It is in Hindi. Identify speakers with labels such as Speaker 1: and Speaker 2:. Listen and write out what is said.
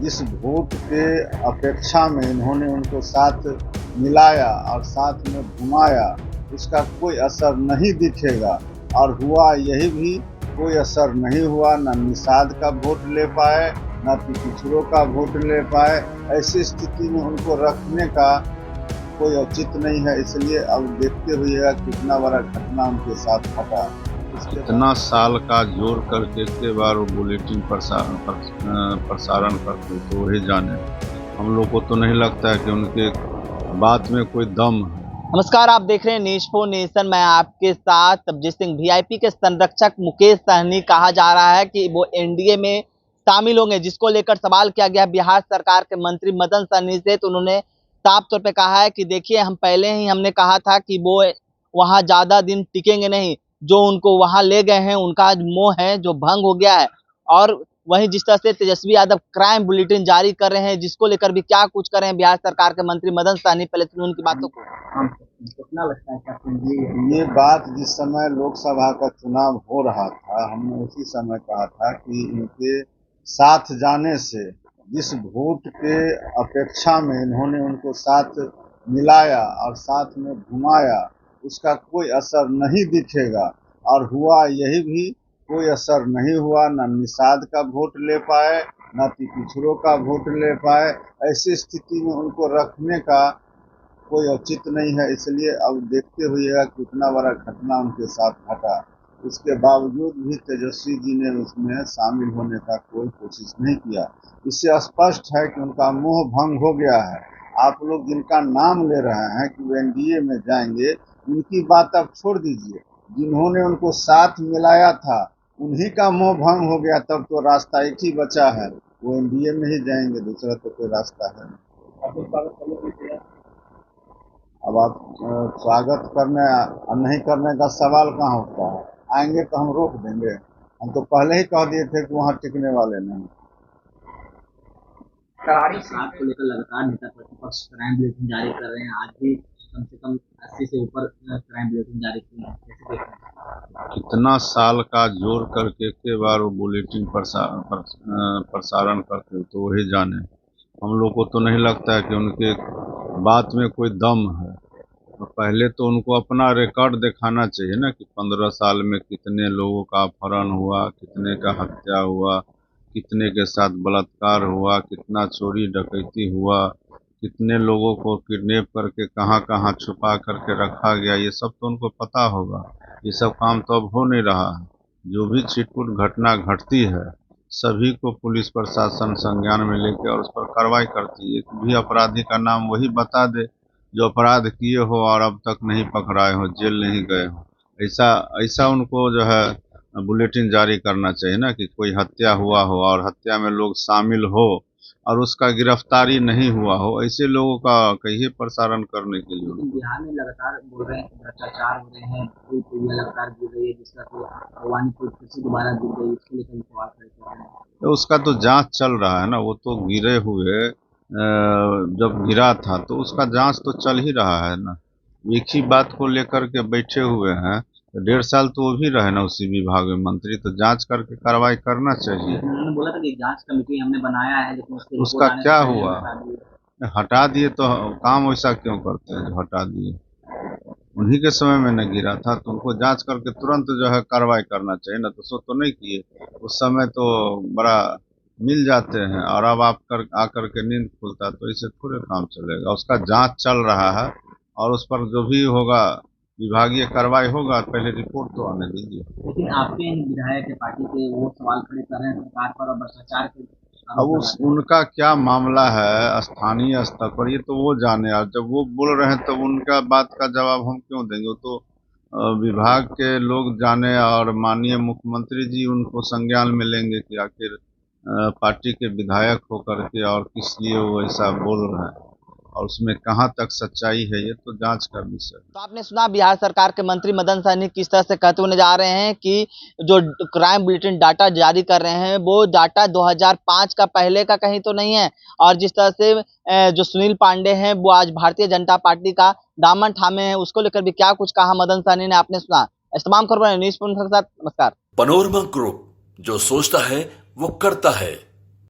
Speaker 1: जिस वोट के अपेक्षा में इन्होंने उनको साथ मिलाया और साथ में घुमाया, उसका कोई असर नहीं दिखेगा। और हुआ यही भी, कोई असर नहीं हुआ। न निषाद का वोट ले पाए, न पिछड़ों का वोट ले पाए। ऐसी स्थिति में उनको रखने का कोई औचित्य नहीं है। इसलिए अब देखते हुए कितना बड़ा घटना उनके साथ घटा।
Speaker 2: इतना साल का जोर करके के बार वो बुलेटिन प्रसारण करते तो वही जाने। हम लोग को तो नहीं लगता है कि उनके बात में कोई दम है।
Speaker 3: नमस्कार, आप देख रहे हैं न्यूज़ फॉर नेशन। मैं आपके साथ तबजीत सिंह। वीआईपी के संरक्षक मुकेश सहनी कहा जा रहा है कि वो एनडीए में शामिल होंगे, जिसको लेकर सवाल किया गया बिहार सरकार के मंत्री मदन सहनी से। तो उन्होंने साफ तौर पे कहा है कि देखिए, हम पहले ही हमने कहा था कि वो वहां ज्यादा दिन टिकेंगे नहीं। जो उनको वहां ले गए हैं, उनका आज मोह है जो भंग हो गया है। और वहीं जिस तरह से तेजस्वी यादव क्राइम बुलेटिन जारी कर रहे हैं, जिसको लेकर भी क्या कुछ कर रहे हैं बिहार सरकार के मंत्री मदन सहनी। पहले सुनिए उनकी बातों को। कितना लगता है क्या
Speaker 1: ये बात जिस समय लोकसभा का चुनाव हो रहा था, हमने उसी समय कहा था कि इनके साथ जाने से, जिस वोट के अपेक्षा में इन्होंने उनको साथ मिलाया और साथ में घुमाया, उसका कोई असर नहीं दिखेगा। और हुआ यही भी, कोई असर नहीं हुआ। न निषाद का वोट ले पाए, न पिछड़ों का वोट ले पाए। ऐसी स्थिति में उनको रखने का कोई औचित्य नहीं है। इसलिए अब देखते हुए कितना बड़ा घटना उनके साथ घटा। इसके बावजूद भी तेजस्वी जी ने उसमें शामिल होने का कोई कोशिश नहीं किया। इससे स्पष्ट है कि उनका मोह भंग हो गया है। आप लोग जिनका नाम ले रहे हैं कि वो एनडीए में जाएंगे, उनकी बात आप छोड़ दीजिए। जिन्होंने उनको साथ मिलाया था, उन्हीं का मोह भंग हो गया। तब तो रास्ता एक ही बचा है, वो एनडीए में ही जाएंगे, दूसरा तो कोई रास्ता है नहीं। अब आप स्वागत करने और नहीं करने का सवाल कहाँ उठता है? आएंगे तो हम रोक देंगे। हम तो पहले ही कह दिए थे कि वहाँ टिकने वाले नहीं।
Speaker 3: बात को लेकर लगातार नेता प्रतिपक्ष क्राइम बुलेटिन जारी कर रहे हैं। आज भी कम से कम 80 से ऊपर क्राइम बुलेटिन जारी किए हैं। कैसे देख रहे हैं?
Speaker 2: कितना साल का जोर करके के बार वो बुलेटिन प्रसारण करते तो वही जाने। हम लोग को तो नहीं लगता है कि उनके बात में कोई दम है। तो पहले तो उनको अपना रिकॉर्ड दिखाना चाहिए ना कि 15 साल में कितने लोगों का अपहरण हुआ, कितने का हत्या हुआ, कितने के साथ बलात्कार हुआ, कितना चोरी डकैती हुआ, कितने लोगों को किडनैप करके कहाँ कहाँ छुपा करके रखा गया। ये सब तो उनको पता होगा। ये सब काम तो अब हो नहीं रहा है। जो भी छिटपुट घटना घटती है, सभी को पुलिस प्रशासन संज्ञान में लेकर और उस पर कार्रवाई करती है। एक भी अपराधी का नाम वही बता दे जो अपराध किए हो और अब तक नहीं पकड़ाए हो, जेल नहीं गए हो। ऐसा ऐसा उनको जो है बुलेटिन जारी करना चाहिए ना कि कोई हत्या हुआ हो और हत्या में लोग शामिल हो और उसका गिरफ्तारी नहीं हुआ हो। ऐसे लोगों का कहिए प्रसारण करने के लिए।
Speaker 3: लेकिन बिहार में लगातार बोल रहे हैं कि भ्रष्टाचार हो रहे हैं, कोई पुलिया लगातार गिर रही है, जिसका कोई भगवानी कोई फिर से दोबारा गिर गई, इसको लेकर सवाल खड़े कर रहे हैं।
Speaker 2: तो उसका तो जांच चल रहा है ना। वो तो गिरे हुए जब गिरा था तो उसका जांच तो चल ही रहा है ना। एक ही बात को लेकर के बैठे हुए हैं। तो 1.5 साल तो वो भी रहे ना उसी विभाग में मंत्री, तो जांच करके कार्रवाई करना चाहिए।
Speaker 3: उन्होंने बोला था कि जांच कमेटी हमने बनाया है, लेकिन
Speaker 2: उसका क्या हुआ? हटा दिए तो काम वैसा क्यों करते हैं जो हटा दिए? उन्हीं के समय में न गिरा था तो उनको जांच करके तुरंत जो है कार्रवाई करना चाहिए ना। तो सो तो नहीं किए उस समय, तो बड़ा मिल जाते हैं और अब आप आकर के नींद खुलता, तो इससे थोड़े काम चलेगा। उसका जांच चल रहा है और उस पर जो भी होगा विभागीय कार्रवाई होगा। पहले रिपोर्ट तो आने दीजिए।
Speaker 3: लेकिन आपके विधायक के पार्टी के वो सवाल खड़े कर रहे हैं सरकार पर और भ्रष्टाचार के।
Speaker 2: अब उनका क्या मामला है स्थानीय स्तर पर, ये तो वो जाने। और जब वो बोल रहे हैं तो उनका बात का जवाब हम क्यों देंगे? वो तो विभाग के लोग जाने और माननीय मुख्यमंत्री जी उनको संज्ञान में लेंगे कि आखिर पार्टी के विधायक होकर के और किस लिए वो ऐसा बोल रहे हैं और उसमें कहाँ तक सच्चाई है, ये तो जांच करनी चाहिए।
Speaker 3: तो आपने सुना बिहार सरकार के मंत्री मदन सहनी किस तरह से कहते हुए जा रहे हैं कि जो क्राइम बुलेटिन डाटा जारी कर रहे हैं, वो डाटा 2005 का पहले का कहीं तो नहीं है। और जिस तरह से जो सुनील पांडे हैं, वो आज भारतीय जनता पार्टी का दामन थामे हैं, उसको लेकर भी क्या कुछ कहा मदन सहनी ने, आपने सुना। इस तमाम खबरों न्यूज़ के साथ नमस्कार।
Speaker 4: पनोरमा ग्रुप, जो सोचता है वो करता है।